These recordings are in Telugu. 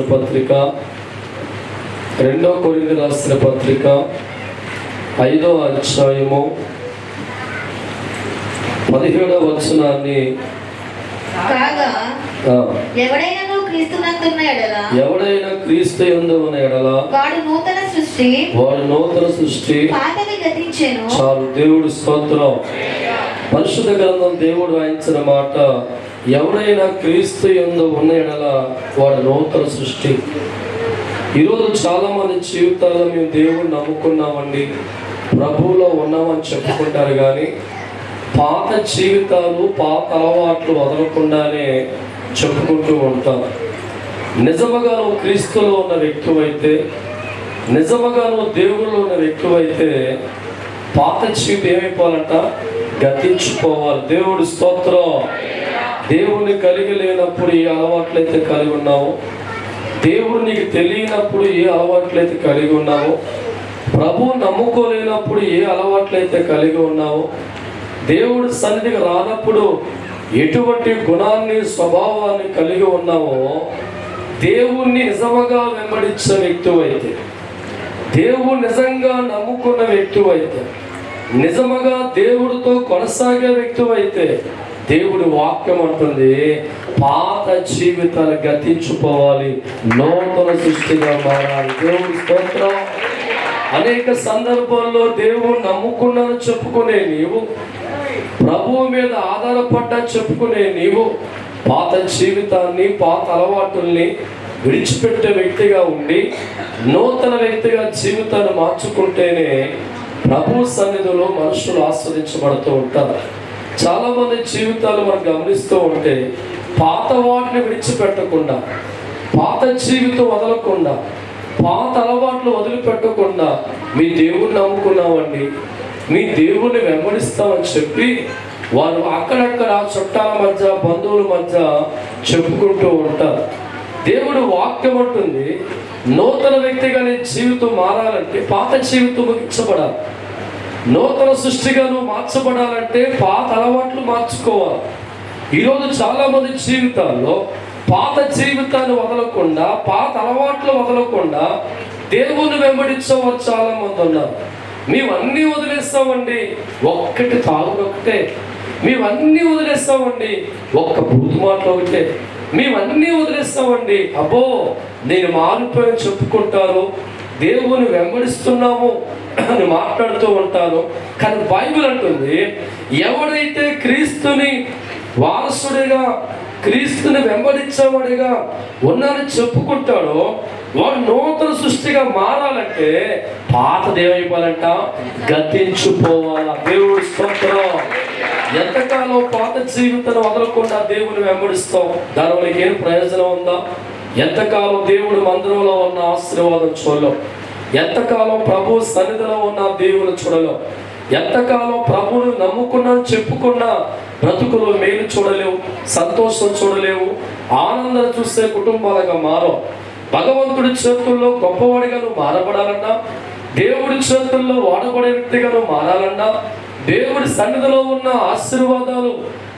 పత్రిక 2 కొరింథీయులకు రాసిన పత్రిక 5వ అధ్యాయము 17వ వచనాన్ని కాగా ఎవడైనా క్రీస్తు యందు ఉన్న ఎడల వాడు నూతన సృష్టి పాతవి గతించెను. చాలు. దేవుడి స్తోత్రం. పరిశుద్ధ గ్రంథం దేవుడు రాయించిన మాట, ఎవడైనా క్రీస్తు యందు ఉన్న ఎడల వాడు నూతన సృష్టి. ఈరోజు చాలా మంది జీవితాల్లో మేము దేవుడిని నమ్ముకున్నామండి, ప్రభువులో ఉన్నామని చెప్పుకుంటారు, కానీ పాత జీవితాలు పాత అలవాట్లు వదలకుండానే చెప్పుకుంటూ ఉంటారు. నిజముగా నువ్వు క్రీస్తులో ఉన్న వ్యక్తివైతే, నిజముగా నువ్వు దేవుడిలో ఉన్న వ్యక్తివైతే పాత జీవితం ఏమైపోవాలంట? గతించుకోవాలి. దేవుడి స్తోత్రం. దేవుడిని కలిగి లేనప్పుడు ఏ అలవాట్లయితే కలిగి ఉన్నావో, దేవుడు నీకు తెలియనప్పుడు ఏ అలవాట్లయితే కలిగి ఉన్నావో, ప్రభువు నమ్ముకోలేనప్పుడు ఏ అలవాట్లయితే కలిగి ఉన్నావో, దేవుడి సన్నిధికి రానప్పుడు ఎటువంటి గుణాన్ని స్వభావాన్ని కలిగి ఉన్నావో, దేవుణ్ణి నిజముగా వెంబడించే వ్యక్తివైతే, దేవుడు నిజంగా నమ్ముకున్న వ్యక్తివైతే, నిజముగా దేవుడితో కొనసాగే వ్యక్తివైతే, దేవుడి వాక్యం అంటుంది పాత జీవితాలు గతించిపోవాలి, నూతన సృష్టిగా మారాలి. దేవుడి స్తోత్రం. అనేక సందర్భాల్లో దేవుడు నమ్ముకున్నాను చెప్పుకునే నీవు, ప్రభువు మీద ఆధారపడ్డా చెప్పుకునే నీవు, పాత జీవితాన్ని పాత అలవాటుల్ని విడిచిపెట్టే వ్యక్తిగా ఉండి నూతన వ్యక్తిగా జీవితాన్ని మార్చుకుంటేనే ప్రభు సన్నిధిలో మనుషులు ఆస్వాదించబడుతూ ఉంటారు. చాలా మంది జీవితాలు మనం గమనిస్తూ ఉంటే పాత వాటిని విడిచిపెట్టకుండా, పాత జీవితం వదలకుండా, పాత అలవాట్లు వదిలిపెట్టకుండా మీ దేవుణ్ణి నమ్ముకున్నామండి, మీ దేవుణ్ణి వెంబడిస్తామని చెప్పి వారు అక్కడక్కడ చుట్టాల మధ్య బంధువుల మధ్య చెప్పుకుంటూ ఉంటారు. దేవుడు వాక్యం అంటుంది నూతన వ్యక్తిగా నీ జీవితం మారాలంటే పాత జీవితం ముగించబడాలి. నూతన సృష్టిగా నువ్వు మార్చబడాలంటే పాత అలవాట్లు మార్చుకోవాలి. ఈరోజు చాలా మంది జీవితాల్లో పాత జీవితాన్ని వదలకుండా, పాత అలవాట్లు వదలకుండా దేవుణ్ణి వెంబడించేవారు చాలా మంది ఉన్నారు. మేమన్నీ వదిలేస్తామండి, ఒక్కటి తాగుడొకటే. మేమన్నీ వదిలేస్తామండి, ఒక్క బూతు మాటలు ఒకటే. మేమన్నీ వదిలేస్తామండి, అబ్బో నేను మారిపోయి చెప్పుకుంటాను, దేవుని వెంబడిస్తున్నాము అని మాట్లాడుతూ ఉంటాను. కానీ బైబిల్ అంటుంది ఎవడైతే క్రీస్తుని వారసుడిగా, క్రీస్తుని వెంబడించేవాడిగా ఉన్నారని చెప్పుకుంటాడో వాడు నూతన సృష్టిగా మారాలంటే పాతది ఏమైపోవాలంట? గతించిపోవాలా. దేవుడి స్తోత్రం. ఎంతకాలం పాత జీవితాన్ని వదలకుండా దేవుని వెంబడిస్తాం, దానివల్ల ఏం ప్రయోజనం ఉందా? ఎంతకాలం దేవుడి మందిరంలో ఉన్న ఆశీర్వాదం చూడలేం, ఎంతకాలం ప్రభు సన్నిధిలో ఉన్న దేవుని చూడలేం, ఎంతకాలం ప్రభువును నమ్ముకున్నా చెప్పుకున్నా బ్రతుకులు మేలు చూడలేవు, సంతోషం చూడలేవు, ఆనందం చూసే కుటుంబాలుగా మారవు. భగవంతుడి చేతుల్లో గొప్పవాడిగా నువ్వు మారబడాలన్నా, దేవుడి చేతుల్లో వాడబడే వ్యక్తిగా నువ్వు మారాలన్నా, దేవుడి సన్నిధిలో ఉన్న ఆశీర్వాదాలు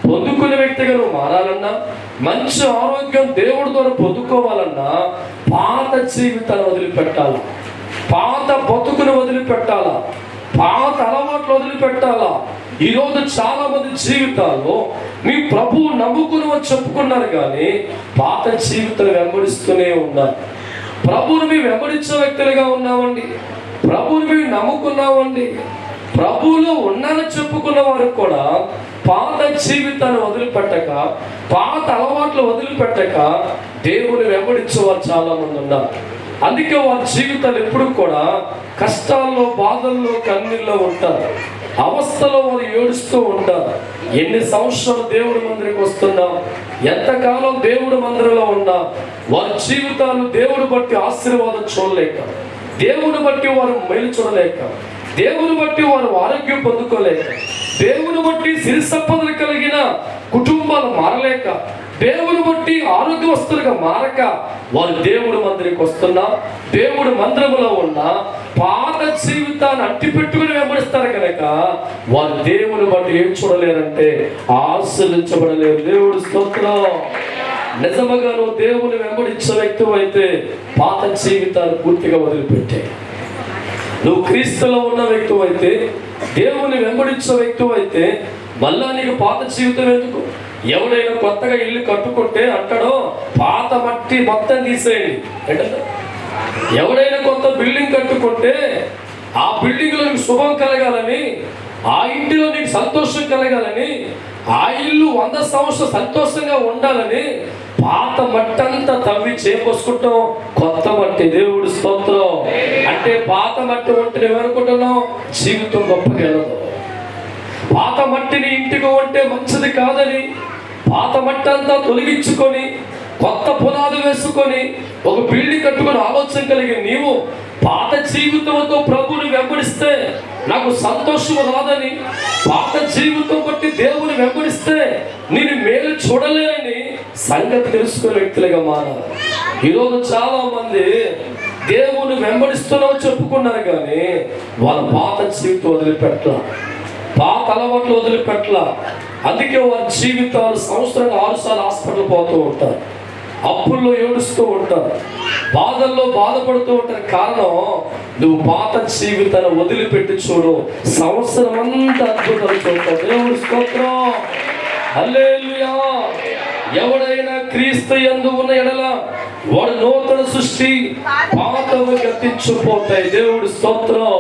పొందుకునే వ్యక్తిగా నువ్వు మారాలన్నా, మంచి ఆరోగ్యం దేవుడి ద్వారా పొందుకోవాలన్నా పాత జీవితాన్ని వదిలిపెట్టాలా, పాత బతుకును వదిలిపెట్టాలా, పాత అలవాట్లు వదిలిపెట్టాలా. ఈరోజు చాలా మంది జీవితాల్లో మీ ప్రభువు నమ్ముకుని చెప్పుకున్నారు, కానీ పాత జీవితాన్ని వెంబడిస్తూనే ఉన్నారు. ప్రభువుని మేము వెంబడించే వ్యక్తులుగా ఉన్నామండి, ప్రభువుని మేము నమ్ముకున్నామండి, ప్రభువులో ఉన్నానని చెప్పుకున్న వారు కూడా పాత జీవితాన్ని వదిలిపెట్టక, పాత అలవాట్లు వదిలిపెట్టక దేవుని వెంబడించేవారు చాలా మంది ఉన్నారు. అందుకే వారి జీవితాలు ఎప్పుడు కూడా కష్టాల్లో, బాధల్లో, కన్నీళ్ళలో ఉంటారు, అవస్థలో వారు ఏడుస్తూ ఉంటారు. ఎన్ని సంవత్సరాలు దేవుడి మందిరికి వస్తున్నాం, ఎంతకాలం దేవుడి మందిరంలో ఉన్నా వారి జీవితాలు దేవుడు బట్టి ఆశీర్వాదం చూడలేక, దేవుని బట్టి వారు మేలు చూడలేక, దేవుని బట్టి వారు ఆరోగ్యం పొందుకోలేక, దేవుని బట్టి సిరి సంపదలు కలిగిన కుటుంబాలు మారలేక, దేవుని బట్టి ఆరోగ్యవస్తులుగా మారక వారు దేవుడి మందిరికి వస్తున్నా, దేవుడి మందిరంలో ఉన్న పాత జీవితాన్ని అట్టి పెట్టుకుని వెంబడిస్తారు కనుక వారు దేవుని బట్టి ఏం చూడలేరంటే ఆశీర్వదించబడలేరు. దేవుడి స్తోత్రం. నిజముగా నువ్వు దేవుని వెంబడించే వ్యక్తి అయితే పాత జీవితాన్ని పూర్తిగా వదిలిపెట్టే. నువ్వు క్రీస్తులో ఉన్న వ్యక్తి అయితే, దేవుని వెంబడించే వ్యక్తి అయితే మళ్ళా నీకు పాత జీవితం ఎందుకు? ఎవడైనా కొత్తగా ఇల్లు కట్టుకుంటే అంటాడో పాత మట్టి మొత్తం తీసేయండి అంటే. ఎవడైనా కొత్త బిల్డింగ్ కట్టుకుంటే ఆ బిల్డింగ్ లో నీకు శుభం కలగాలని, ఆ ఇంటిలో నీకు సంతోషం కలగాలని, ఆ ఇల్లు 100 సంవత్సరాలు సంతోషంగా ఉండాలని పాత మట్టి అంతా తవ్వి చేపోసుకుంటాం కొత్త మట్టి. దేవుడి స్తోత్రం. అంటే పాత మట్టి ఉంటే నువ్వనుకుంటున్నావు జీవితం గొప్పగా వెళ్ళదు. పాత మట్టిని ఇంటికి ఉంటే మంచిది కాదని పాత మట్టి అంతా తొలగించుకొని కొత్త పునాదులు వేసుకొని ఒక బిల్డింగ్ కట్టుకొని ఆలోచన కలిగి నీవు పాత జీవితంతో ప్రభువుని వెంబడిస్తే నాకు సంతోషం రాదని, పాత జీవితం బట్టి దేవుని వెంబడిస్తే నేను మేలు చూడలేనని సంగతి తెలుసుకునే వ్యక్తులుగా మారాలి. ఈరోజు చాలా మంది దేవుని వెంబడిస్తున్నావు చెప్పుకున్నారు కానీ వాళ్ళ పాత జీవితం వదిలిపెట్టాల, పాత అలవాట్లు వదిలిపెట్టాల. అందుకే వారి జీవితాలు సంవత్సరంగా 6 సార్లు హాస్పిటల్ పోతూ ఉంటారు, అప్పుల్లో ఏడుస్తూ ఉంటారు, బాధల్లో బాధపడుతూ ఉంటారు. కారణం నువ్వు పాత జీవితాన్ని వదిలిపెట్టి చూడు, సంవత్సరం అంతా అద్భుతాలు చూడతావు. దేవుడి స్తోత్రం. హల్లెలూయా. ఎవడైనా క్రీస్తు యందు ఉన్న ఎడల వాడు నూతన సృష్టి, పాతవి గతించిపోతాయి. దేవుడి స్తోత్రం.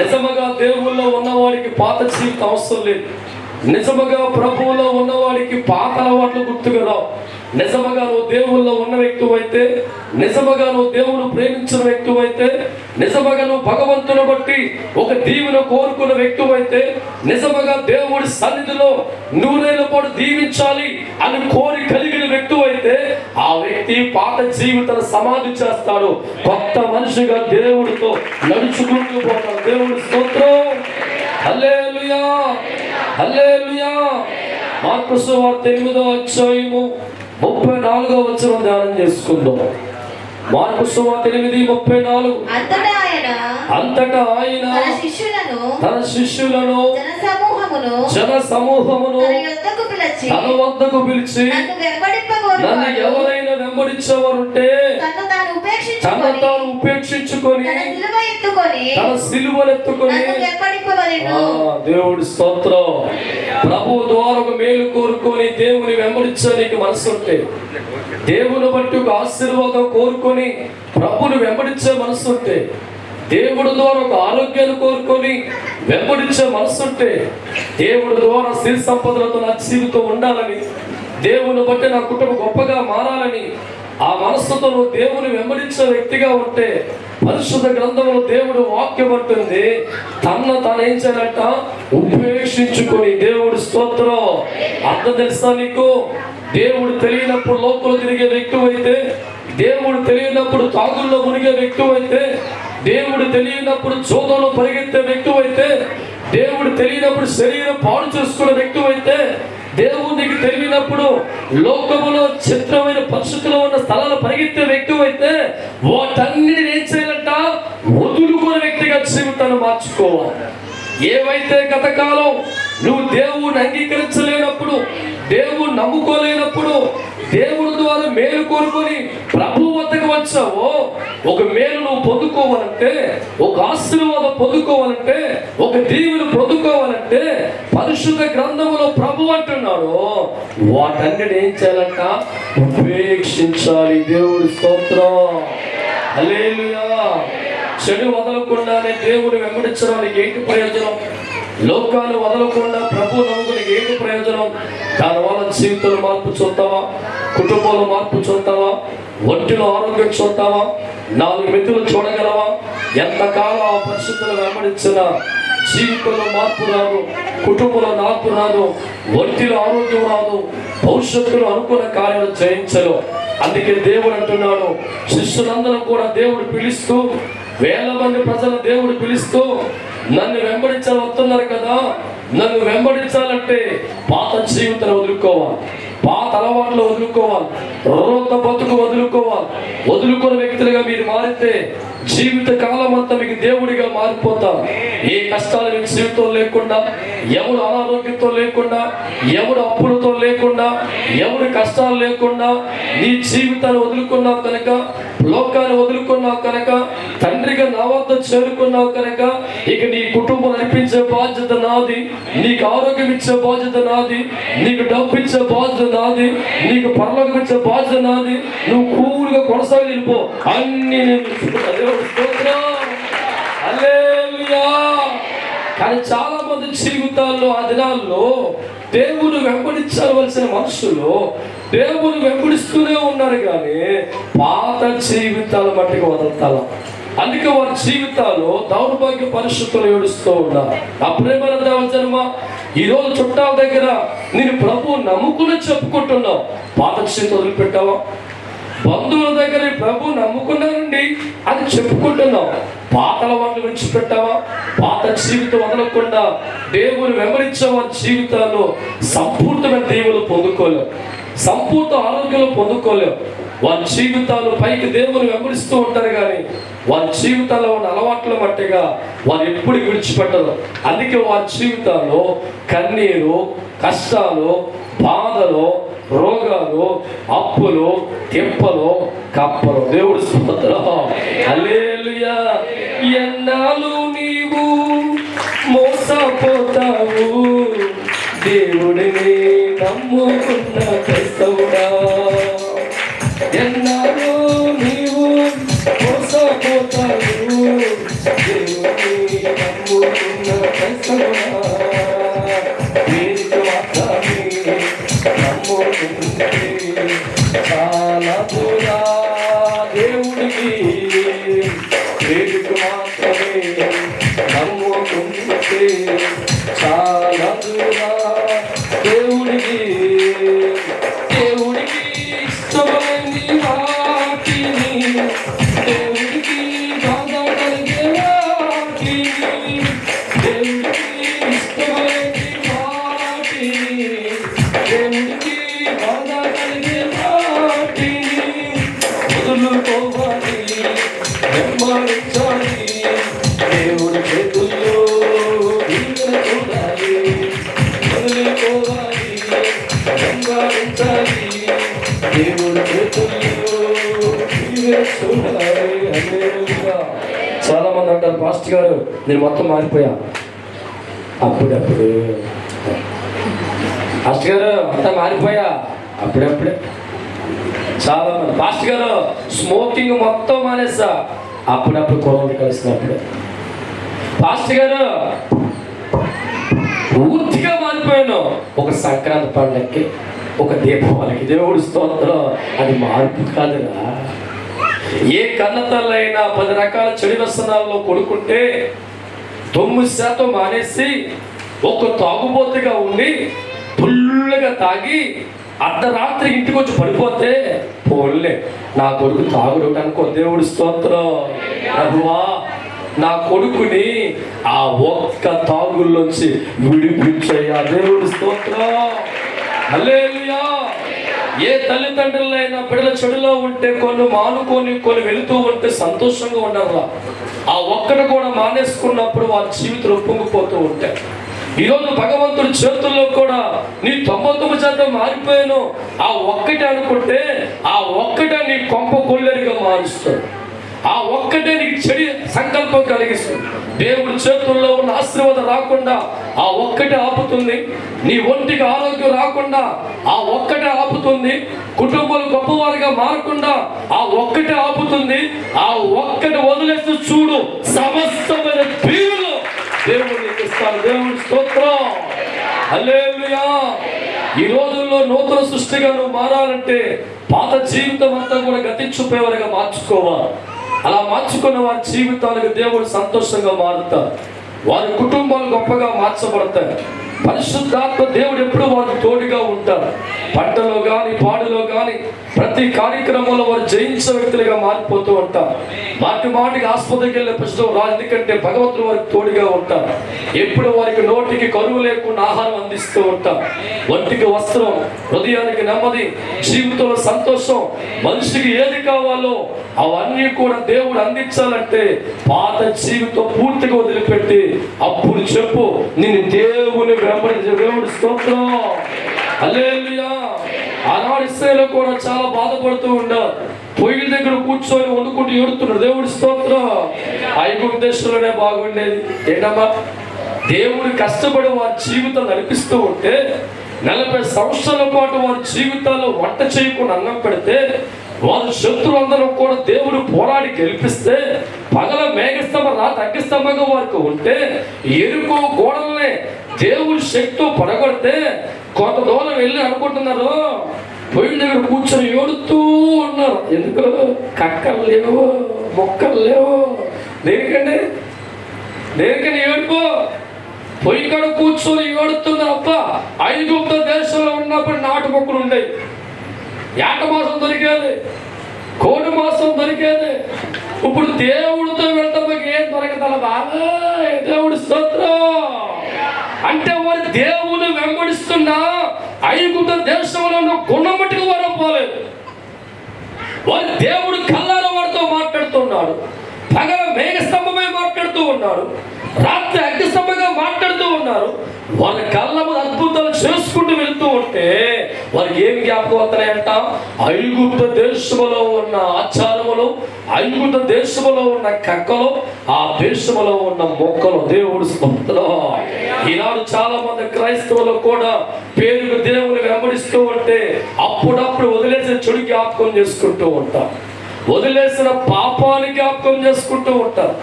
నిజముగా దేవుల్లో ఉన్నవాడికి పాత జీవితం అవసరం లేదు. నిజముగా ప్రభువులో ఉన్నవాడికి పాత అలవాట్లు గుర్తుకు రావు. నిజముగా నువ్వు దేవుల్లో ఉన్న వ్యక్తి అయితే, నిజముగా నువ్వు దేవుని ప్రేమించిన వ్యక్తి అయితే, నిజముగా నువ్వు భగవంతుని బట్టి ఒక దీవెన కోరుకున్న వ్యక్తి అయితే, నిజముగా దేవుడి సన్నిధిలో 100 ఏళ్ల పాటు దీవించాలి అని కోరి కలిగిన వ్యక్తి అయితే ఆ వ్యక్తి పాత జీవితాన్ని సమాధి చేస్తాడు, కొత్త మనిషిగా దేవుడితో నడుచుకుంటూ పోతాడు. దేవుడి స్తోత్రం. హల్లెలూయా. హల్లెలూయా. మార్కు సువార్త 8వ అధ్యాయము 34వ వచనం ధ్యానం చేసుకుందాం. మార్కు సువార్త 8:34. అంతటా ఆయన తన శిష్యులను జన సమూహమును తన వద్దకు పిలిచి, నన్ను ఎవరైనా వెంబడించేవారుంటే తన తాను ఉపేక్షించుకొని తన సిలువనెత్తుకొని. దేవుడి స్తోత్రం. ప్రభు ద్వారా ఒక మేలు కోరుకొని దేవుని వెంబడించే నీకు మనసు ఉంటే, దేవుని బట్టి ఒక ఆశీర్వాదం కోరుకొని ప్రభుని వెంబడించే మనసు ఉంటే, దేవుడి ద్వారా ఒక ఆరోగ్యాన్ని కోరుకొని వెంబడించే మనసు ఉంటే, దేవుడి ద్వారా సిరి సంపదలతో నా జీవితం ఉండాలని, దేవుని బట్టి నా కుటుంబం గొప్పగా మారాలని ఆ మనస్సుతో నువ్వు దేవుని వెంబడించే వ్యక్తిగా ఉంటే, పరిశుద్ధ గ్రంథంలో దేవుడు వాక్యం అంటుంది, తాను ఏం చేయాలంట? ఉపేక్షించుకొని. దేవుడి స్తోత్రం. అర్థం తెలుసా నీకు? దేవుడు తెలియనప్పుడు లోకంలో తిరిగే వ్యక్తి అయితే, దేవుడు తెలియనప్పుడు తాగుల్లో మునిగే వ్యక్తి అయితే, దేవుడు తెలియనప్పుడు జోదంలో పరిగెత్తే వ్యక్తి అయితే, దేవుడు తెలియనప్పుడు శరీరం పాడు చేసుకునే వ్యక్తి అయితే, దేవునికి తెలియనప్పుడు లోకములో చిత్రమైన పరిస్థితుల్లో ఉన్న స్థలాలు పరిగెత్తే వ్యక్తి అయితే, వాటన్నిటిని ఏం చేయాలంట? వదులుకునే వ్యక్తిగా జీవితాన్ని మార్చుకోవాలి. ఏవైతే గతకాలం నువ్వు దేవుని అంగీకరించలేనప్పుడు, దేవుని నమ్ముకోలేనప్పుడు, దేవుడి ద్వారా మేలు కోరుకొని ప్రభు వద్దకు వచ్చావో, ఒక మేలు నువ్వు పొందుకోవాలంటే, ఒక ఆశీర్వాదం పొందుకోవాలంటే, ఒక దీవెన పొందుకోవాలంటే పరిశుద్ధ గ్రంథములో ప్రభు అంటున్నాడు, వాటన్నిటి ఏం చేయాలంట? ఉపేక్షించాలి. దేవుడి స్తోత్రం. హల్లెలూయా. చెడు వదలకుండానే దేవుని వెంబడించడానికి ఏంటి ప్రయోజనం? లోకాలు వదలకుండా ప్రభు నమ్ముకునికి ఏంటి ప్రయోజనం? దానివల్ల జీవితంలో మార్పు చూస్తావా? కుటుంబంలో మార్పు చూస్తావా? ఒంటిలో ఆరోగ్యం చూస్తావా? 4 మెతులు చూడగలవా? ఎంతకాలం ఆ పరిస్థితులు వెంబడించిన జీవితంలో మార్పు రాదు, కుటుంబంలో మార్పు రాదు, ఒంటిలో ఆరోగ్యం రాదు, భవిష్యత్తులో అనుకున్న కార్యాలు జయించరు. అందుకే దేవుడు అంటున్నాడు, శిష్యులందరూ కూడా దేవుడు పిలుస్తూ, 1000 మంది ప్రజలు దేవుడు పిలుస్తూ, నన్ను వెంబడించాలి వస్తున్నారు కదా, నన్ను వెంబడించాలంటే పాత జీవితాన్ని వదులుకోవాలి, పాత అలవాట్లు వదులుకోవాలి, రోత బతుకు వదులుకోవాలి. వదులుకున్న వ్యక్తులుగా మీరు మారితే జీవిత కాలం అంతా మీకు దేవుడిగా మారిపోతారు. ఏ కష్టాలు మీకు జీవితం లేకుండా, ఎవరు అనారోగ్యంతో లేకుండా, ఎవరు అప్పులతో లేకుండా, ఎవరు కష్టాలు లేకుండా నీ జీవితాన్ని వదులుకున్నావు కనుక, లోకాన్ని వదులుకున్నావు కనుక, తండ్రిగా నా వద్ద చేరుకున్నావు కనుక, ఇక నీ కుటుంబం నడిపించే బాధ్యత నాది, నీకు ఆరోగ్యం ఇచ్చే బాధ్యత నాది, నీకు డబ్బు ఇచ్చే బాధ్యత నాది, నీకు పరలోకం ఇచ్చే బాధ్యత నాది. నువ్వు కూల్గా కొనసాగి వెళ్ళిపో, అన్ని నేను చూసుకుంటా. దేవుడి స్తోత్రం, హల్లెలూయా. కానీ చాలా మంది జీవితాల్లో ఆ దినాల్లో దేవుడు వెంబడించవలసిన మనుషులు దేవుడు వెంబడిస్తూనే ఉన్నారు, కానీ పాత జీవితాలు మట్టికి వదలతారు. అందుకే వారి జీవితాలు దౌర్భాగ్య పరిస్థితులు ఏడుస్తూ ఉన్నారు. అప్పుడేమైనా దేవజన్మ, ఈరోజు చుట్టాల దగ్గర నేను ప్రభు నమ్ముకుని చెప్పుకుంటున్నావు, పాత జీవితం వదిలిపెట్టావా? బంధువుల దగ్గర ప్రభు నమ్ముకున్నానండి అని చెప్పుకుంటున్నావు, పాతల వాటిని విడిచిపెట్టావా? పాత జీవితం వదలకుండా దేవుని వెంబడించే వారి జీవితాల్లో సంపూర్ణమైన దేవులు పొందుకోలేవు, సంపూర్ణ ఆరోగ్యాలు పొందుకోలేవు. వారి జీవితాలు పైకి దేవుని వెంబడిస్తూ ఉంటారు, కానీ వారి జీవితాల్లో ఉన్న అలవాట్ల మట్టిగా వారు ఎప్పుడు విడిచిపెట్టరు. అందుకే వారి జీవితాల్లో కన్నీరు, కష్టాలు, బాధలు, రోగాలు, అప్పులు, తెప్పలు, కప్పలు. దేవుడు స్తోత్రం, హల్లెలూయా. ఎన్నాళ్ళు నీవు మోసపోతావు, దేవుడిని నమ్ముకున్న క్రైస్తవుడా. ఎన్నాళ్ళు నీవు మోసపోతావు, దేవుడిని నమ్ముకున్న క్రైస్తవుడా. వీరికి మాత్రమే నమ్ముకుంటే చాలా దూరా దేవుడికి, వీరికి మాత్రమే నమ్ముకుంటే చాలా దూరా దేవుడికి. దేవుడికి ఇష్టమైంది వాటిని, దేవుడికి బాధ కలిగే వాటిని, దేవుడికి ఇష్టమైంది వాటిని, దేవుడికి బాధ కలిగే వాటిని వదులుకోవాలి, వెంబడించాలి. దేవుడి చేతుల్లో దీవెన చూడాలి, వదులుకోవాలి, వెంబడించాలి. దేవుడి చేతుల్లో దీవెన చూడాలి. హల్లెలూయా. చాలా మంది అంటారు, పాస్టర్ గారు నేను మొత్తం మారిపోయా. అప్పుడప్పుడు పాస్టర్ గారు అంతా మారిపోయా, అప్పుడప్పుడే. చాలా మంది పాస్టర్ గారు స్మోకింగ్ మొత్తం మానేసా, అప్పుడప్పుడు కొరవలు కలిసినప్పుడు. పాస్టర్ గారు పూర్తిగా మారిపోయాను, ఒక సంక్రాంతి పండగకి, ఒక దీపావళికి. దేవుడి స్తోత్రం, అది మార్పు కాదురా. ఏ కన్నతల్లైనా 10 రకాల చెడు వ్యసనాల్లో కొడుకుంటే 9% మానేసి ఒక తాగుబోతుగా ఉండి ఫుల్గా తాగి అర్ధరాత్రి ఇంటికి వచ్చి పడిపోతే పోన్లే నా కొడుకు తాగుడు అనుకో. దేవుడి స్తోత్రం, ప్రభువా నా కొడుకుని ఆ ఒక్క తాగుల్లోంచి విడిపించయ్యా. దేవుడి స్తోత్రం, హల్లెలూయా. ఏ తల్లిదండ్రులైనా బిడ్డల చెడులో ఉంటే కొన్ని మానుకొని కొన్ని వెళుతూ ఉంటే సంతోషంగా ఉండరు. ఆ ఒక్కటి కూడా మానేసుకున్నప్పుడు వారి జీవితం ఉప్పొంగిపోతూ ఉంటాయి. ఈరోజు భగవంతుడి చేతుల్లో కూడా నీ 99% మారిపోయాను, ఆ ఒక్కటే అనుకుంటే ఆ ఒక్కటే నీ కొంప కొల్లెరిగా మారుస్తాడు, ఆ ఒక్కటే నీకు చెడు సంకల్పం కలిగిస్తుంది. దేవుడి చేతుల్లో ఉన్న ఆశీర్వాదం రాకుండా ఆ ఒక్కటే ఆపుతుంది. నీ ఒంటికి ఆరోగ్యం రాకుండా ఆ ఒక్కటే ఆపుతుంది. కుటుంబాలు గొప్పవారిగా మారకుండా ఆ ఒక్కటే ఆపుతుంది. ఆ ఒక్కటి వదిలేస్తూ చూడు, సమస్తమైన దీవెనలు దేవుడు నీకు ఇస్తాడు. దేవుడి స్తోత్రం, హల్లెలూయా. ఈ రోజుల్లో నూతన సృష్టిగా నువ్వు మారాలంటే పాత జీవితం అంతా కూడా గతించిపోయేవారిగా మార్చుకోవాలి. అలా మార్చుకున్న వారి జీవితాలకు దేవుడు సంతోషంగా మారుతారు. వారి కుటుంబాలు గొప్పగా మార్చబడతాయి. పరిశుద్ధాత్మ దేవుడు ఎప్పుడు వారికి తోడుగా ఉంటారు. పంటలో కానీ, పాడులో కానీ, ప్రతి కార్యక్రమంలో వారు జయించిన వ్యక్తులుగా మారిపోతూ ఉంటారు. మాటికి ఆసుపత్రికి వెళ్ళే ప్రశ్న రాదు, ఎందుకంటే భగవంతుడు వారికి తోడుగా ఉంటారు. ఎప్పుడు వారికి నోటికి కరువు లేకుండా ఆహారం అందిస్తూ ఉంటారు. ఒంటికి వస్త్రం, హృదయానికి నెమ్మది, జీవితంలో సంతోషం, మనిషికి ఏది కావాలో అవన్నీ కూడా దేవుడు అందించాలంటే పాత జీవితం పూర్తిగా వదిలిపెట్టి అప్పుడు చెప్పు, నిన్ను దేవుని వెంబడించే దేవుడు స్తోత్రం. హల్లెలూయా. ఆనాడు ఇశ్రాయేలు కూడా చాలా బాధపడుతూ ఉన్నారు. పొయ్యి దగ్గర కూర్చొని వండుకుంటూ ఏడుతున్నారు. దేవుడి స్తోత్రం. ఐగుప్తు దేశంలోనే బాగుండేది. ఏంటమ్మా, దేవుడు కష్టపడి వారి జీవితం నడిపిస్తూ ఉంటే 40 సంవత్సరాల పాటు వారి జీవితాల్లో వంట చేయకుండా అన్నం పెడితే వారి శత్రులందరూ కూడా దేవుడు పోరాడి గెలిపిస్తే పగల మేఘస్తంభం రాత్రి అగ్నిస్తంభంగా వారికి ఉంటే ఎరుకో గోడలనే దేవుడి శక్తితో పడగొడితే కొంత దూరం వెళ్ళి అనుకుంటున్నారు, పొయ్యి దగ్గర కూర్చొని ఏడుతూ ఉన్నారు. ఎందుకు? కక్కలు లేవు, మొక్కలు లేవు. దేనికండి ఏడుపు? పొయ్యి కాడ కూర్చొని ఏడుతున్నారు. అప్ప ఐగుప్తు దేశంలో ఉన్నప్పుడు నాటు మొక్కలు ఉండేవి, ఏట మాసం దొరికేది, కోడి మాసం దొరికేది. ఇప్పుడు దేవుడితో వెళ్తాం, ఏం దొరకదల బాగా. దేవుడి స్తోత్రం. అంటే వారి దేవుని వెంబడిస్తున్న ఐగుప్తు దేశంలో గుణమట్టుకు వారు పోలేదు. వారి దేవుడు కళ్ళాల వారితో మాట్లాడుతున్నాడు, పగల మేఘస్తంభమే మాట్లాడుతూ ఉన్నాడు, రాత్రి అగ్నిస్తంభంగా మాట్లాడుతూ ఉన్నారు. వాళ్ళ కళ్ళ ముందు అద్భుతాలు చేసుకుంటూ వెళ్తూ ఉంటే వారికి ఏమి జ్ఞాపకం అవుతాయంట? ఐగుప్తు దేశంలో ఉన్న ఆచారములు, ఐగుప్తు దేశంలో ఉన్న కక్కలు, ఆ దేశంలో ఉన్న మొక్కలు. దేవుడు స్తోత్రం. ఈనాడు చాలా మంది క్రైస్తవులు కూడా పేరుకు దేవుని వెంబడిస్తూ ఉంటే అప్పుడప్పుడు వదిలేసిన చెడు జ్ఞాపకం చేసుకుంటూ ఉంటారు, వదిలేసిన పాపాన్ని జ్ఞాపకం చేసుకుంటూ ఉంటారు,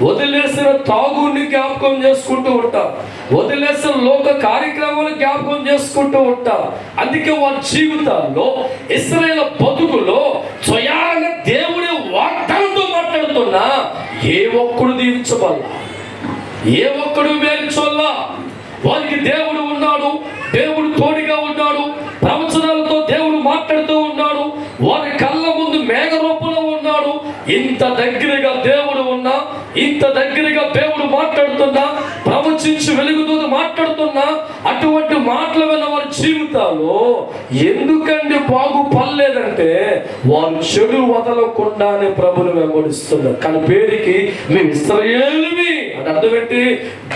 వదిలేసిన తాగుని జ్ఞాపకం చేసుకుంటూ ఉంటారు, వదిలేసిన లోక కార్యక్రమాలు జ్ఞాపకం చేసుకుంటూ ఉంటారు. అందుకే వారి జీవితాల్లో ఇశ్రాయేలు బతుకులో స్వయంగా దేవుడి వాగ్దానంతో మాట్లాడుతున్నా ఏ ఒక్కడు దీవించబల్లా, ఏ ఒక్కడు మేల్చోల్లా. వారికి దేవుడు ఉన్నాడు, దేవుడు తోడుగా ఉన్నాడు, ప్రవచనాలతో దేవుడు మాట్లాడుతూ ఉన్నాడు, వారి కళ్ళ ముందు మేఘ రూపంలో ఉన్నాడు. ఇంత దగ్గరగా దేవుడు ఉన్నా, ఇంత దగ్గరగా దేవుడు మాట్లాడుతున్నా, ప్రవచించి వెలుగుతూ మాట్లాడుతున్నా, అటువంటి మాటలు విన్న వారి జీవితాల్లో ఎందుకంటే బాగుపడలేదంటే వారు చెడు వదలకుండానే ప్రభుని వెంబడిస్తున్నారు. కానీ పేరుకి మేము ఇశ్రాయేలువి అంటే అర్థం ఏంటి?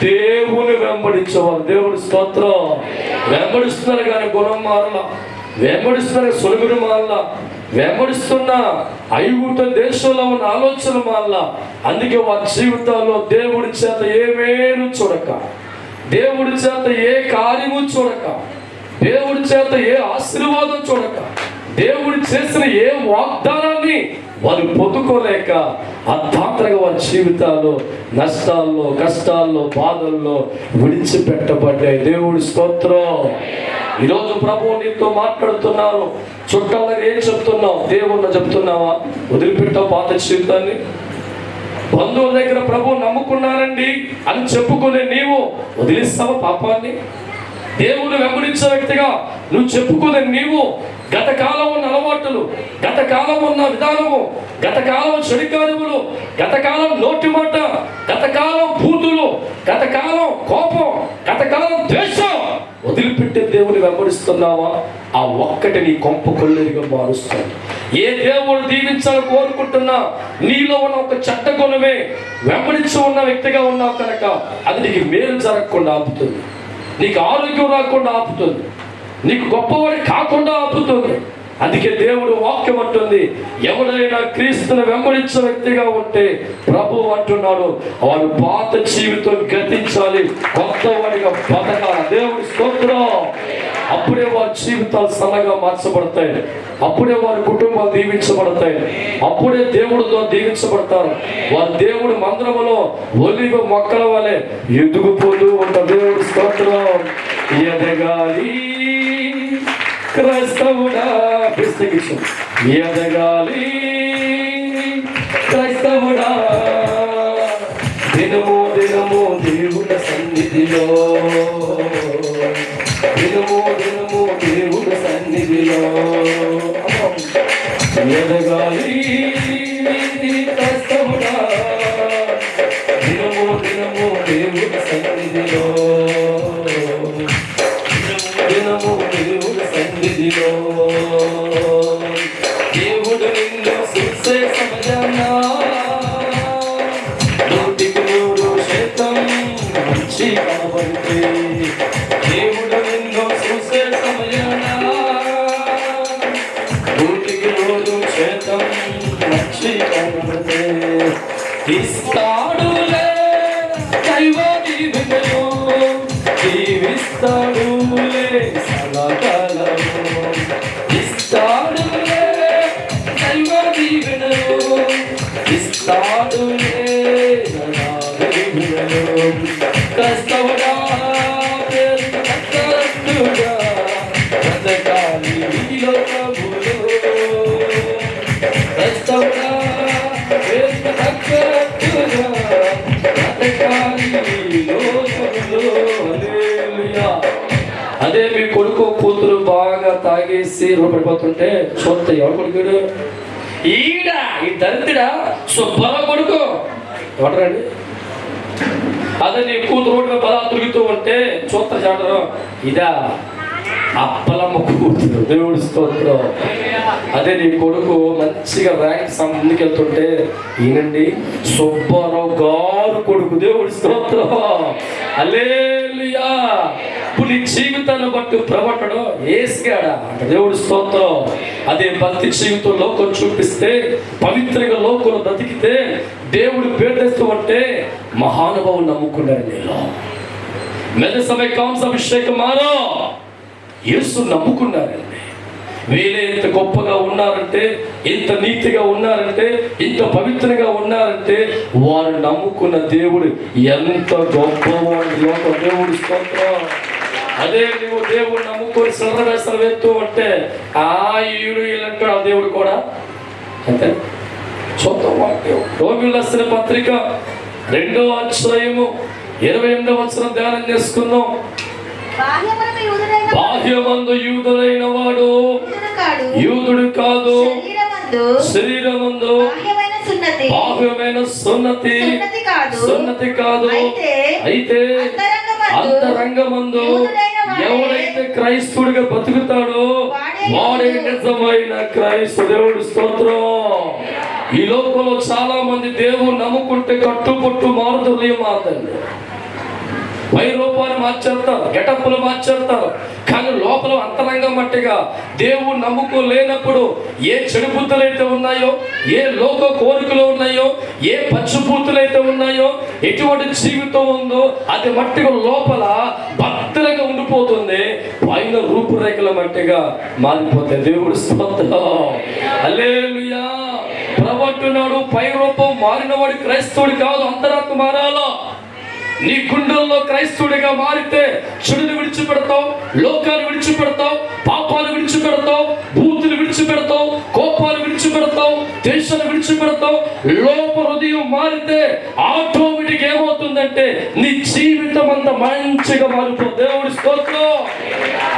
దేవుని వెంబడించేవారు. దేవుడి స్తోత్రం. వెంబడిస్తున్నారు కానీ గుణం మారలా, వెంబడిస్తున్నారు సొలుగురు మారలా, వెంబడిస్తున్న ఐగుప్తు దేశంలో ఉన్న ఆలోచన మారలా. అందుకే వారి జీవితాల్లో దేవుడి చేత ఏ మేలు చూడక, దేవుడి చేత ఏ కార్యము చూడక, దేవుడి చేత ఏ ఆశీర్వాదం చూడక, దేవుడు చేసిన ఏ వాగ్దానాన్ని వారు పొందుకోలేక అర్థాంతరంగా వారి జీవితాల్లో నష్టాల్లో, కష్టాల్లో, బాధల్లో విడిచిపెట్టబడ్డాయి. దేవుడి స్తోత్రం. ఈరోజు ప్రభువు నీతో మాట్లాడుతున్నారు. చుట్టాలకు ఏం చెప్తున్నావు? దేవుణ్ణి చెప్తున్నావా? వదిలిపెట్టావు పాత జీవితాన్ని? బంధువుల దగ్గర ప్రభువు నమ్ముకున్నానండి అని చెప్పుకునే నీవు వదిలిస్తావా పాపాన్ని? దేవుని వెంబడించే వ్యక్తిగా నువ్వు చెప్పుకునే నీవు గత కాలం ఉన్న అలవాటులు, గత కాలం ఉన్న విధానము, గత కాలం చెడు కార్యములు, గత కాలం నోటి మాట, గత కాలం బూతులు, గత కాలం కోపం, గత కాలం ద్వేషం వదిలిపెట్టే దేవుని వెంబడిస్తున్నావా? ఆ ఒక్కటి నీ కొంప కొల్లేరుగా మారుస్తుంది. ఏ దేవుడు దీవించాలని కోరుకుంటున్నా నీలో ఉన్న ఒక చెడ్డ గుణమే వెంబడించి ఉన్న వ్యక్తిగా ఉన్నావు కనుక అది నీకు మేలు జరగకుండా ఆపుతుంది, నీకు ఆరోగ్యం రాకుండా ఆపుతుంది, నీకు గొప్పవాడి కాకుండా ఆపుతుంది. అందుకే దేవుడు వాక్యం అంటుంది, ఎవరైనా క్రీస్తుని వెంబడించే వ్యక్తిగా ఉంటే ప్రభు అంటున్నాడు వారు పాత జీవితం గతించాలి, కొత్త వాడిగా బతకాలి. దేవుడి స్తోత్రం. అప్పుడే వారి జీవితాలు సన్నగా మార్చబడతాయి, అప్పుడే వారి కుటుంబాలు దీవించబడతాయి, అప్పుడే దేవుడితో దీవించబడతారు. వారి దేవుడి మందిరములో ఒలివ మొక్కల వలె ఎదుగుపోతూ ఉంటారు. దేవుడి స్తోత్రం. ఎదగాలి క్రైస్తవుడా, ఎదగాలి క్రైస్తవుడా, దినము దినము దేవుని సన్నిధిలో, దినము దినము దేవుని సన్నిధిలో. ఉంటే ఇస్తాడులే దైవ దీవెనలు, దీవిస్తాడులే సదాకాలము. ఇస్తాడులే దైవ దీవెనలు, ఇస్తాడులే సదా దీవెనలు. క్రైస్తవుడా పేరు కట్టట్టుగా బ్రతకాలి ఈ లోకములో. క్రైస్తవుడా పేరు కట్టట్టుగా బ్రతకాలి ఈ లోకములో. హల్లెలూయా. అదే మీ కొడుకు కూతురు బాగా తాగేసి రోడ్డు పడిపోతుంటే చూస్తే ఎవరు కొడుకుడు? ఈడ ఈ దరిద్రుడా సుబ్బల కొడుకు ఎవరండి? అదే నీ కూతురు రోడ్డు మీద బలా తిరుగుతూ ఉంటే చూస్తా చాడరు, ఇదా అప్పలమ్మ కూతురు. దేవుడి స్తోత్రం. అదే నీ కొడుకు మంచిగా ర్యాంక్ ముందుకెళ్తుంటే ఈయనండి సుబ్బారావు గారు కొడుకు. దేవుడి స్తోత్రం. హల్లెలూయా. ఇప్పుడు నీ జీవితాన్ని బట్టి ప్రవట్టడం ఏసుగాడా అంటే దేవుడి స్తోత్రం. అదే భక్తి జీవితం లోకం చూపిస్తే, పవిత్రంగా లోకంలో బ్రతికితే, దేవుడు పేరు తెస్తూ ఉంటే మహానుభావులు నమ్ముకున్నారు. నీలో మెద సమయ కాంసాభిషేకం మారో యేసు నమ్ముకున్నారండి. వీళ్ళే ఇంత గొప్పగా ఉన్నారంటే, ఇంత నీతిగా ఉన్నారంటే, ఇంత పవిత్రంగా ఉన్నారంటే వారు నమ్ముకున్న దేవుడు ఎంత గొప్పవాడు. లోక దేవుడి స్తోత్రం. అదే నువ్వు దేవుడు నమ్ముకొని సర్వవేసలు వేస్తూ ఉంటే ఆ ఈడు వీళ్ళంటాడు ఆ దేవుడు కూడా అంతే. చూద్దాం వాక్యం. రోమిలకు రాసిన పత్రిక 2వ అధ్యాయము 28వ వచనం ధ్యానం చేసుకుందాం. బాహ్యమందు యూదుడైన వాడు యూదుడు కాదు, శరీరమందు బాహ్యమైన సున్నతి కాదు, అయితే అంతరంగమందు ఎవడైతే క్రైస్తుడిగా బతుకుతాడో వాడే నిజమైన క్రైస్తవ. దేవుడు స్తోత్రం. ఈ లోకంలో చాలా మంది దేవుడు నమ్ముకుంటే కట్టుబొట్టు మారుతూ మారుతండి, పై రూపాన్ని మార్చేస్తారు, గెటప్పులు మార్చేస్తారు, కానీ లోపల అంతరంగం మట్టిగా దేవుడు నమ్ముకోలేనప్పుడు ఏ చెడు బుద్ధులు అయితే ఉన్నాయో, ఏ లోక కోరికలు ఉన్నాయో, ఏ పచ్చిబూతులు అయితే ఉన్నాయో, ఎటువంటి జీవితం ఉందో అది మట్టిగా లోపల భద్రంగా ఉండిపోతుంది, పైన రూపురేఖల మట్టిగా మారిపోతాయి. దేవుడు స్తోత్రం. హల్లెలూయా. ప్రవక్తున్నాడు పై రూపం మారినవాడు క్రైస్తవుడు కాదు, అంతరాత్మ మారాలో. నీ గుండెల్లో క్రైస్తవుడిగా మారితే చెడుని విడిచిపెడతావు, లోకాలు విడిచిపెడతావు, పాపాలు విడిచిపెడతావు, బూతులు విడిచిపెడతావు, కోపాలు విడిచిపెడతావు, దేశాలు విడిచిపెడతావు. లోప హృదయం మారితే ఆటోమేటిక్ ఏమవుతుందంటే నీ జీవితం అంతా మంచిగా మారిపోతుంది. దేవుడి స్తోత్రం.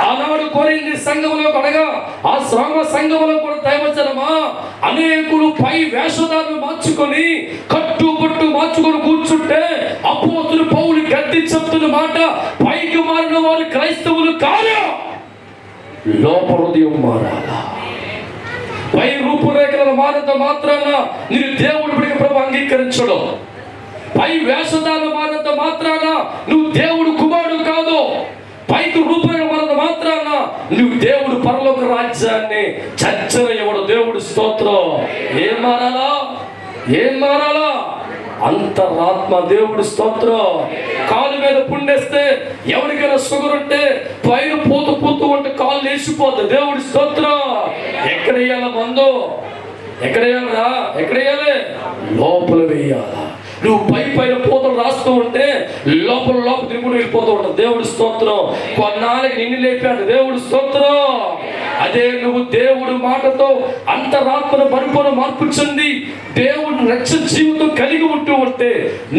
ఆనాడు కొరింథీ సంఘంలో అనగా ఆ శ్రమ సంఘంలో కూడా దైవజనమా అనేకులు పై వేషధారులు మార్చుకొని కట్టుబొట్టు మార్చుకొని కూర్చుంటే అపోస్తులు పౌలు గట్టి చెప్తున్న మాట, పైకి మారిన వారు క్రైస్తవులు కాదు, లోప హృదయం మారాలా. పై రూపురేఖలను మారినంత మాత్రాన నేను దేవుడు బిడ్డగా ప్రభు అంగీకరించడం, పై వేషధారులు మారినంత మాత్రాన నువ్వు దేవుడు కుమారుడు కాదు, పైకి రూపురేఖ మారినంత మాత్రాన నువ్వు దేవుడు పరలోక రాజ్యాన్ని చర్చన ఇవ్వడు. దేవుడు స్తోత్రం. ఏం మారాలా? ఏం మారాలా? అంతరాత్మ. దేవుడి స్తోత్రం. కాలు మీద పుండేస్తే ఎవరికైనా షుగర్ ఉంటే పైన పూతూ ఉంటే కాలు లేచిపోతుంది. దేవుడి స్తోత్రం. ఎక్కడ వేయాల మందు? ఎక్కడ వేయాలరా? ఎక్కడ వేయాలి? లోపల వేయాలా. నువ్వు పైన పూతలు రాస్తూ ఉంటే లోపల తిరుగుడు వెళ్ళిపోతూ ఉంటావు. దేవుడి స్తోత్రం. కొన్నాళ్ళకి నిన్ను లేపాడు. దేవుడి స్తోత్రం. అదే నువ్వు దేవుడు మాటతో అంతరాత్మను పరిపూర్ణ మార్పు చెంది దేవుడు రక్షణ జీవితం కలిగి ఉంటూ ఉంటే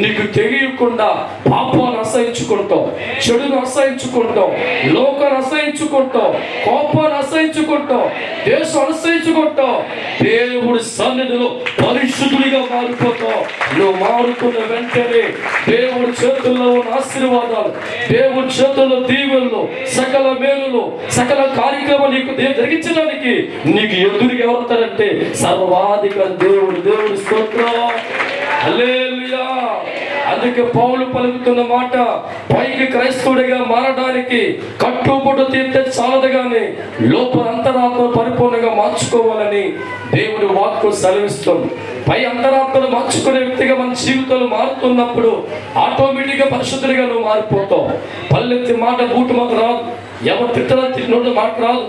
నీకు తెలియకుండా పాపాన్ని అసహించుకుంటావు, చెడును అసహించుకుంటావు, లోకాన్ని అసహించుకుంటావు, కోపాన్ని అసహించుకుంటావు, దేశం అసహించుకుంటావు. దేవుడి సన్నిధిలో పరిశుద్ధుడిగా మారిపోతావు. నువ్వు మారుకున్న వెంటనే దేవుడి చేతుల్లో ఉన్న ఆశీర్వాదాలు, దేవుడి చేతుల్లో దీవెనలు, సకల మేలులు, సకల కార్యక్రమాలు నీకు జరిగించడానికి నీకు ఎదురుగా ఎవరుతారంటే సర్వాధికారి దేవుడు. దేవుడి స్తోత్రం. హల్లెలూయా. అందుకే పౌలు పలుకుతున్న మాట, పైకి క్రైస్తవుడిగా మారడానికి కట్టుబొట్టు తీర్తే చాలదు కానీ లోపల అంతరాత్మ పరిపూర్ణంగా మార్చుకోవాలని దేవుడి వాక్కు సెలవిస్తుంది. పై అంతరాత్మను మార్చుకునే వ్యక్తిగా మన జీవితాలు మారుతున్నప్పుడు ఆటోమేటిక్గా పరిశుద్ధుడిగా నువ్వు మారిపోతావు. పల్లెత్తి మాట బూటు మాకు రాదు, ఎవరు తిట్టదా తిట్టినోడు మాట రాదు,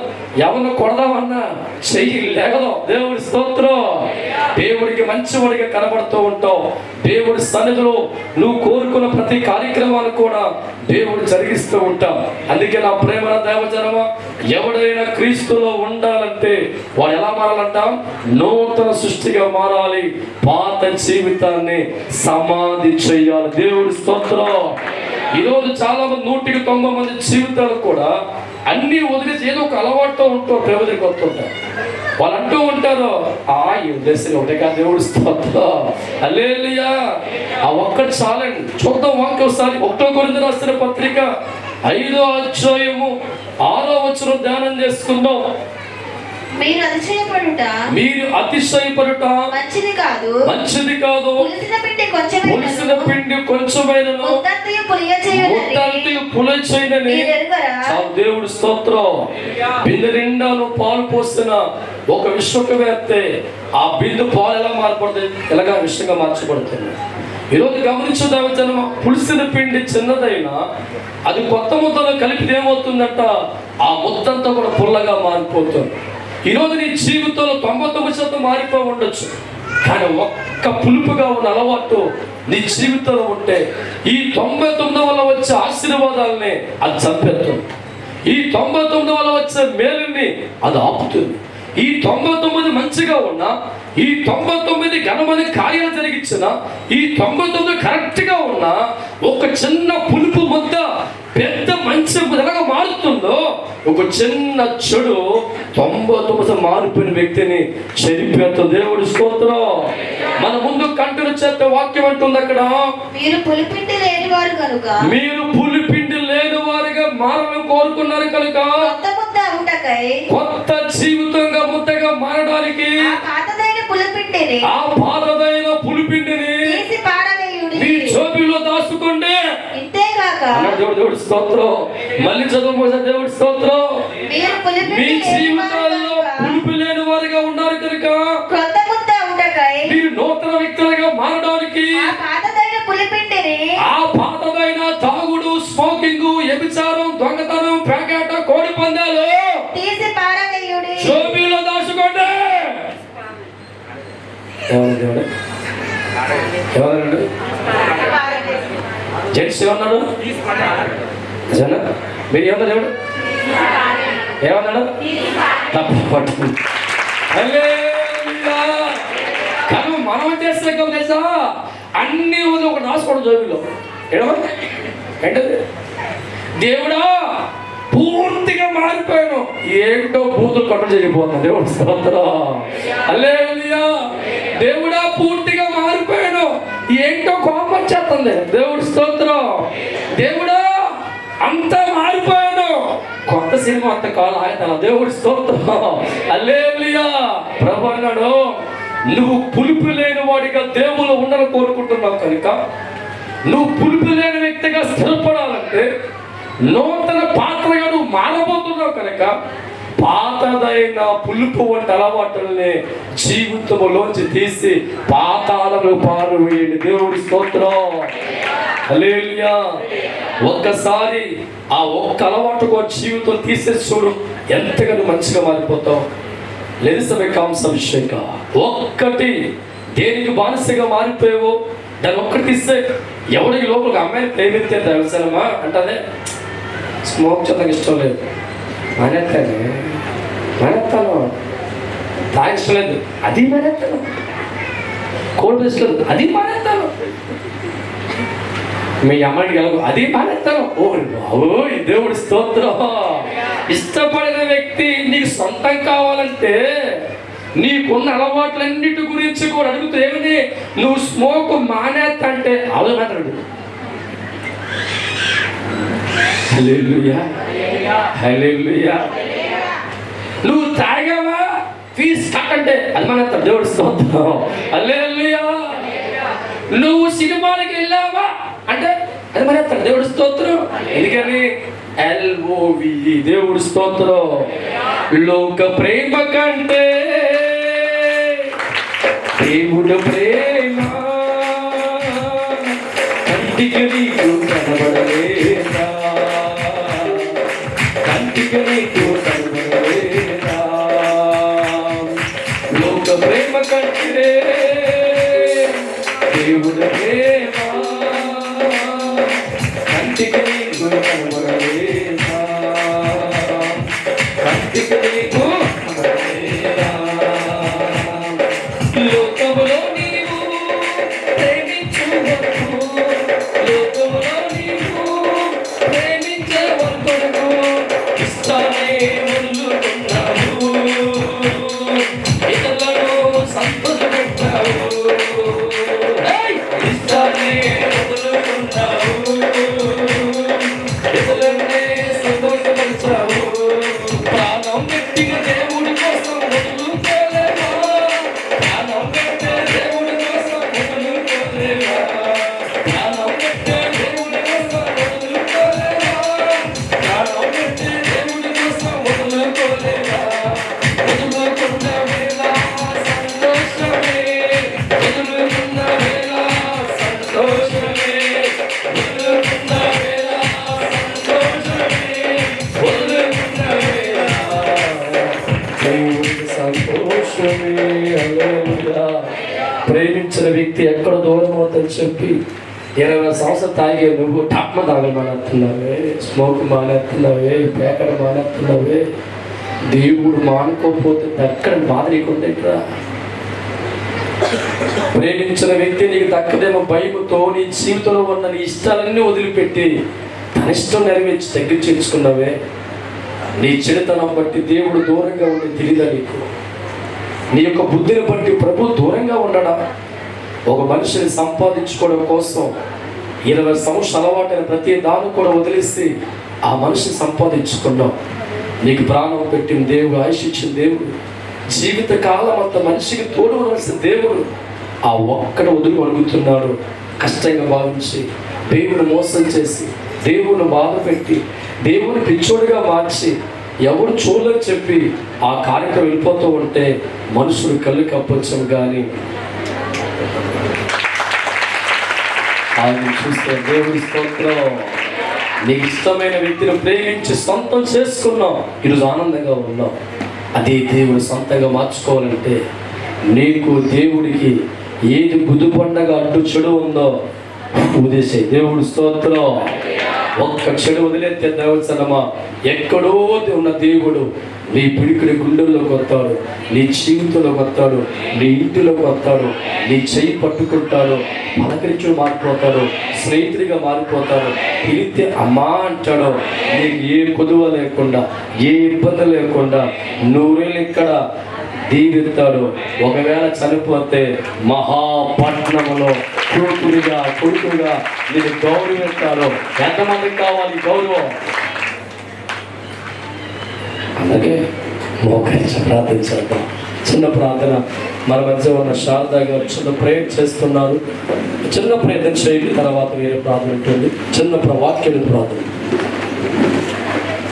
ఎవరిని కొడదామన్నా చెయ్యి లేగదు. దేవుడి స్తోత్రం. దేవుడికి మంచివాడిగా కనబడుతూ ఉంటావు. దేవుడి సన్నిధిలో నువ్వు కోరుకున్న ప్రతి కార్యక్రమాన్ని కూడా దేవుడు జరిగిస్తూ ఉంటాం. అందుకే నా ప్రేమ దేవజనమ, ఎవడైనా క్రీస్తులో ఉండాలంటే వాడు ఎలా మారాలంట? నూతన సృష్టిగా మారాలి. పాత జీవితాన్ని సమాధి చేయాలి. దేవుడి స్తోత్రం. ఈరోజు చాలా మంది 100-90 మంది జీవితాలు కూడా అన్ని వదిలేసి ఏదో ఒక అలవాటుతో ఉంటారు. ప్రేమ దగ్గరికి వస్తుంటారు. వాళ్ళు అంటూ ఉంటారు, ఈ ఉద్దేశం ఒకటే కాదు. దేవుడు స్తోత్రం. హల్లెలూయా. ఆ ఒక్కటి చాలండి. చూద్దాం వాక్యం ఒకసారి. 1 కొరింథీయులకు రాసిన పత్రిక 5వ అధ్యాయము 6వ వచనం ధ్యానం చేసుకుందాం. మీరు అతిశయపడుట మంచిది కాదు. పులిసిన పిండి కొంచెమైనను పులిచేయనని దేవుడు స్తోత్రం. బిందె నిండా పాలు పోసిన ఒక విశ్వకవేత్త ఆ బిందు పాలు ఎలా మారిపడుతుంది, ఎలాగా విషయంగా మార్చబడుతుంది. ఈరోజు గమనించుదాము జనం, పులిసిన పిండి చిన్నదైనా అది కొత్త ముద్దలో కలిపితే ఏమవుతుందంట? ఆ ముద్దంతా కూడా పుల్లగా మారిపోతుంది. ఈరోజు నీ జీవితంలో 99% మారిపో ఉండొచ్చు, కానీ ఒక్క పులుపుగా ఉన్న అలవాటు నీ జీవితంలో ఉంటే ఈ 99 వల్ల వచ్చే ఆశీర్వాదాలని అది చంపేస్తుంది. ఈ 99 వల్ల వచ్చే మేలుని అది ఆపుతుంది. ఈ 99 మంచిగా ఉన్నా, ఈ 99 ఘనమైన కార్యాలు జరిగించిన, ఈ 99 కరెక్ట్గా ఉన్నా, ఒక చిన్న పులుపు ముద్ద పెద్ద మంచి ఎలాగా మారుతుందో, ఒక చిన్న చెడు 99 మారిపోయిన వ్యక్తిని చెరిపేస్తుంది. దేవుడి స్తోత్రం. మన ముందు కంటిన్యూ చేస్తే వాక్యం అంటుంది అక్కడ, మీరు పులిపిండి లేని వారుగా మారడం కోరుకున్నారు కనుక కొత్త జీవితంగా ముద్దగా మారడానికి ఆ పాతదైన పులిపిండిని మీ జోబిలో దాచుకోండి. దేవుడి స్తోత్రం. మళ్ళీ చదువు దేవుడి స్తోత్రం. మీ జీవితాల్లో పులుపు లేని వారిగా ఉన్నారు కనుక మీరు నూతన వ్యక్తులుగా మారడానికి ఆ పాతదైన తాగుడు, స్మోకింగ్, వ్యభిచారం, దొంగతనం, పేకాట, కోడి పందాలు జోబిలో దాచుకోండి. ఎవరన్నాడు? జెంట్స్ ఏమన్నాడు? మీరు ఏమన్నా దేవుడు ఏమన్నాడు? కానీ మనం చేస్తే తెలుసా, అన్ని ఒక రాసుకోవడం జోబిలో ఏంటది? దేవుడా పూర్తిగా మారిపోయాను, ఏంటో బూతులు కట్టు జరిగిపోతున్నా. దేవుడు స్తోత్రం. హల్లెలూయా. దేవుడా పూర్తిగా మారిపోయాను, ఏంటో కోపం వచ్చేస్తుంది. దేవుడు స్తోత్రం. దేవుడా అంతా మారిపోయాను, కొత్త సినిమా అంత కాలం ఆయన. దేవుడు స్తోత్రం. హల్లెలూయా. ప్రభు అన్నాడు, నువ్వు పులుపు లేని వాడిగా దేవుడు ఉండాలని కోరుకుంటున్నావు కనుక, నువ్వు పులుపు లేని వ్యక్తిగా స్థిరపడాలంటే, నూతన పాత్రగా నువ్వు మారబోతున్నావు కనుక, పాతదైన పులుపు వంటి అలవాటుల్ని జీవితంలోంచి తీసి పాతాళంలో పారవేయండి. దేవుడి స్తోత్రం. హల్లెలూయా. ఒక్కసారి ఆ ఒక్క అలవాటుకో జీవితం తీసేసి చూడు, ఎంతగానో మంచిగా మారిపోతావు. అభిషేక ఒక్కటి దేనికి బానిసగా మారిపోయావో దాన్ని ఒక్కటి తీస్తే, ఎవరికి లోపలికి అమ్మాయిని ప్రేమిస్తే తెలుసానమ్మా అంటే స్మోక్ చెత్తకి ఇష్టం లేదు, మానేస్తాను, తాగించలేదు, అది మానేస్తాను, కోల్డ్ వేసుకోలేదు, అది మానేస్తాను, మీ అమ్మాయికి కలుగు, అది మానేస్తాను. ఓ దేవుడి స్తోత్రం. ఇష్టపడిన వ్యక్తి నీకు సొంతం కావాలంటే నీకున్న అలవాట్లన్నిటి గురించి కూడా అడుగుతూ, ఏమిటి నువ్వు స్మోక్ మానేస్తా అంటే అవి మాట్లాడు. హల్లెలూయా. హల్లెలూయా. నువ్వు తాగావా ఫీజు కట్టంటే అది మానేస్తాడు. దేవుడి స్తోత్రం. హల్లెలూయా. నువ్వు సినిమాలకు వెళ్ళావా అది మరి దేవుడి స్తోత్రం. ఎందుకని LOVE దేవుడి స్తోత్రం. లోక ప్రేమ కంటే దేవుడు ప్రేమ కంటికి నీకు కనబడలేదా, కంటికి నీకు కనబడలేదా. లోక ప్రేమ కంటే దేవుడు ప్రేమ కంటికి నీకు కనబడలేదా, కంటికి నీకు కనబడలేదా. లోకములో నీవు ప్రేమించు వరకు, లోకములో నీవు ప్రేమించే వరకు ఇష్టాన్ని వదులుకున్నావు, ఇతరులను సంతోషపెట్టావు. ఇష్టాన్ని వదులుకున్నావు, ఇతరులనే సంతోషపరిచావు. ప్రాణం పెట్టిన దేవుడి కోసం వదులుకోలేవా, ప్రాణం పెట్టే దేవుడి కోసం వదులుకోలేవా, ప్రాణం పెట్టే దేవుడి కోసం వదులుకోలేవా, ప్రాణం పెట్టే దేవుడి కోసం వదులుకోలేవా. వదులుకున్న వేళ సంతోషమే, వదులుకున్న వేళ సంతోషమే, వదులుకున్న వేళ సంతోషమే, వదులుకున్న వేళ దేవుడికి సంతోషమే. హల్లెలూయా. ప్రేమించిన వ్యక్తి ఎక్కడ దూరం అవుతుందని చెప్పి 20 సంవత్సరాలు తాగే నువ్వు టాప్మ తాగ మానేస్తున్నావే, స్మోక్ మానేస్తున్నావే, పేకడ మానేస్తున్నావే. దేవుడు మానుకోకపోతే ఎక్కడ బాధ నీకుండేట్రా. ప్రేమించిన వ్యక్తి నీకు దక్కదేమో భయముతో నీ జీవితంలో ఉన్న నీ ఇష్టాలన్నీ వదిలిపెట్టి తన ఇష్టం నెరవేర్చి దగ్గర చేర్చుకున్నావే. నీ చెడుతనం బట్టి దేవుడు దూరంగా ఉండి తెలియదా నీకు? నీ యొక్క బుద్ధిని బట్టి ప్రభు దూరంగా ఉండడా? ఒక మనిషిని సంపాదించుకోవడం కోసం 20 సంవత్సరాలు అలవాటైన ప్రతి దాన్ని కూడా వదిలేసి ఆ మనిషిని సంపాదించుకున్నావు. నీకు ప్రాణం పెట్టిన దేవుడు, ఆయుష్ ఇచ్చిన దేవుడు, జీవిత కాలం అంత మనిషికి తోడవలసిన దేవుడు ఆ ఒక్కడ వదులు అడుగుతున్నాడు. కష్టంగా భావించి దేవుని మోసం చేసి దేవుని బాధ పెట్టి దేవుని పిచ్చోడిగా మార్చి ఎవరు చూడని చెప్పి ఆ కార్యక్రమం వెళ్ళిపోతూ ఉంటే మనుషుడు కళ్ళు కప్పొచ్చాం కానీ ఆయన చూస్తే దేవుడి స్తోత్రం. నీకు ఇష్టమైన వ్యక్తిని ప్రేమించి సొంతం చేసుకున్నావు, ఈరోజు ఆనందంగా ఉన్నావు. అదే దేవుడు సొంతంగా మార్చుకోవాలంటే నీకు దేవుడికి ఏది బుద్ధి పండగ అడ్డు చెడు ఉందో ఉదేశే. దేవుడు స్తోత్రం. ఒక్క చెడు వదిలేస్తే దేవసనమా ఎక్కడో ఉన్న దేవుడు నీ పిడికిడి గుండెల్లోకి వస్తాడు, నీ జీవితంలోకి వస్తాడు, నీ ఇంటిలోకి వస్తాడు, నీ చెయ్యి పట్టుకుంటాడు, పలకరించి మారిపోతాడు, స్నేహితుడిగా మారిపోతాడు. పిలిస్తే అమ్మా అంటాడు. నీకు ఏ కొదువ లేకుండా, ఏ ఇబ్బంది లేకుండా నూరేళ్ళు ఇక్కడ దీవిస్తాడు. ఒకవేళ చనిపోతే మహాపట్నంలో కూతురుగా కొడుకుగా నేను గౌరవిస్తాడు. ఎంతమందికి కావాలి గౌరవం? అలాగే మోకరించి ప్రార్థించేద్దాం. చిన్న ప్రార్థన. మన మధ్య ఉన్న శారదా గారు చిన్న ప్రేయర్ చేస్తున్నారు. చిన్న ప్రయత్నం చేయండి, తర్వాత వేరే ప్రార్థన ఉంటుంది. చిన్న వాక్యం ప్రార్థన.